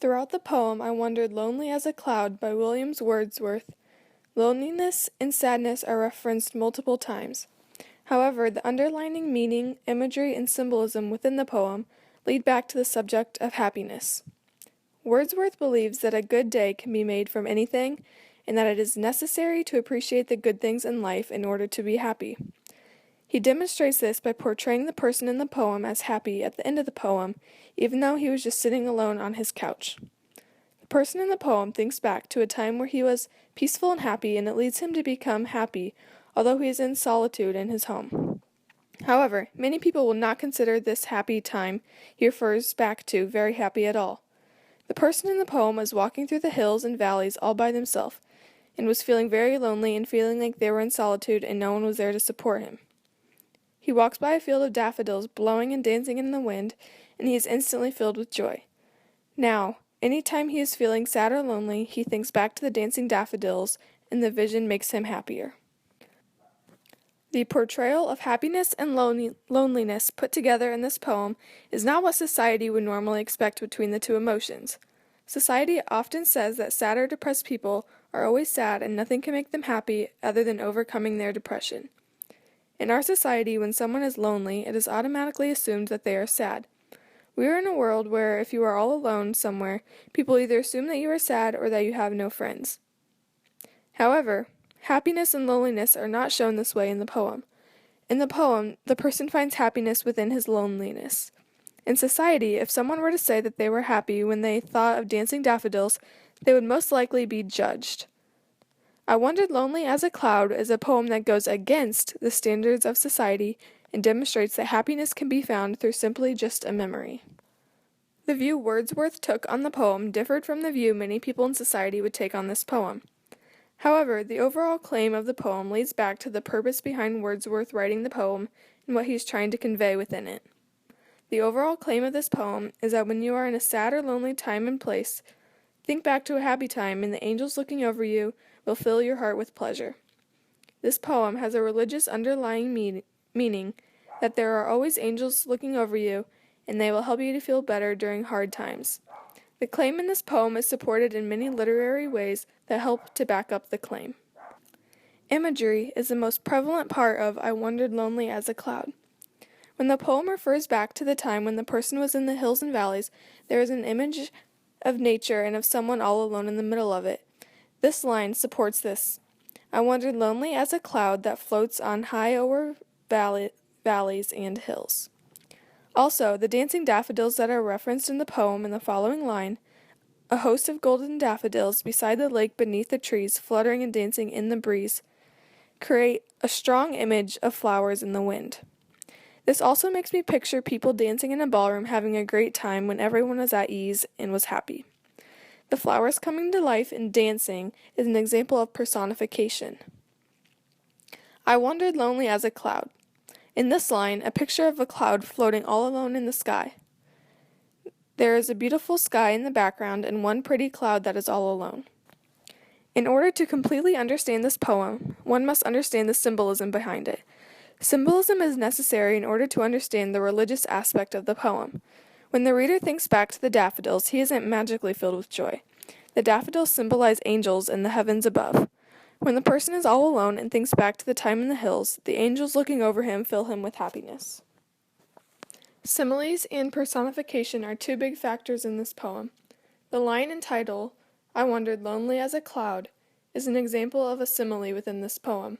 Throughout the poem, I wandered lonely as a cloud by William Wordsworth. Loneliness and sadness are referenced multiple times. However, the underlying meaning, imagery, and symbolism within the poem lead back to the subject of happiness. Wordsworth believes that a good day can be made from anything, and that it is necessary to appreciate the good things in life in order to be happy. He demonstrates this by portraying the person in the poem as happy at the end of the poem, even though he was just sitting alone on his couch. The person in the poem thinks back to a time where he was peaceful and happy, and it leads him to become happy, although he is in solitude in his home. However, many people will not consider this happy time he refers back to very happy at all. The person in the poem was walking through the hills and valleys all by themselves, and was feeling very lonely and feeling like they were in solitude and no one was there to support him. He walks by a field of daffodils blowing and dancing in the wind, and he is instantly filled with joy. Now, any time he is feeling sad or lonely, he thinks back to the dancing daffodils, and the vision makes him happier. The portrayal of happiness and loneliness put together in this poem is not what society would normally expect between the two emotions. Society often says that sad or depressed people are always sad and nothing can make them happy other than overcoming their depression. In our society, when someone is lonely, it is automatically assumed that they are sad. We are in a world where if you are all alone somewhere, people either assume that you are sad or that you have no friends. However, happiness and loneliness are not shown this way in the poem. In the poem, the person finds happiness within his loneliness. In society, if someone were to say that they were happy when they thought of dancing daffodils, they would most likely be judged. I Wandered Lonely as a Cloud is a poem that goes against the standards of society and demonstrates that happiness can be found through simply just a memory. The view Wordsworth took on the poem differed from the view many people in society would take on this poem. However, the overall claim of the poem leads back to the purpose behind Wordsworth writing the poem and what he's trying to convey within it. The overall claim of this poem is that when you are in a sad or lonely time and place, think back to a happy time and the angels looking over you will fill your heart with pleasure. This poem has a religious underlying meaning that there are always angels looking over you, and they will help you to feel better during hard times. The claim in this poem is supported in many literary ways that help to back up the claim. Imagery is the most prevalent part of I Wandered Lonely as a Cloud. When the poem refers back to the time when the person was in the hills and valleys, there is an image of nature and of someone all alone in the middle of it. This line supports this. I wandered lonely as a cloud that floats on high over valleys and hills. Also, the dancing daffodils that are referenced in the poem in the following line, a host of golden daffodils beside the lake beneath the trees fluttering and dancing in the breeze, create a strong image of flowers in the wind. This also makes me picture people dancing in a ballroom having a great time when everyone was at ease and was happy. The flowers coming to life and dancing is an example of personification. I wandered lonely as a cloud. In this line, a picture of a cloud floating all alone in the sky. There is a beautiful sky in the background and one pretty cloud that is all alone. In order to completely understand this poem, one must understand the symbolism behind it. Symbolism is necessary in order to understand the religious aspect of the poem. When the reader thinks back to the daffodils, he isn't magically filled with joy. The daffodils symbolize angels in the heavens above. When the person is all alone and thinks back to the time in the hills, the angels looking over him fill him with happiness. Similes and personification are two big factors in this poem. The line and title, I Wandered Lonely as a Cloud, is an example of a simile within this poem.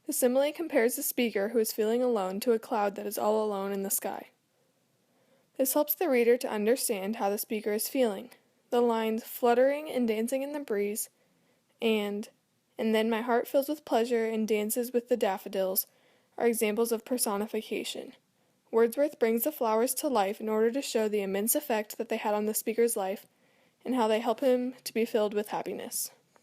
The simile compares the speaker who is feeling alone to a cloud that is all alone in the sky. This helps the reader to understand how the speaker is feeling. The lines fluttering and dancing in the breeze and then my heart fills with pleasure and dances with the daffodils are examples of personification. Wordsworth brings the flowers to life in order to show the immense effect that they had on the speaker's life and how they help him to be filled with happiness.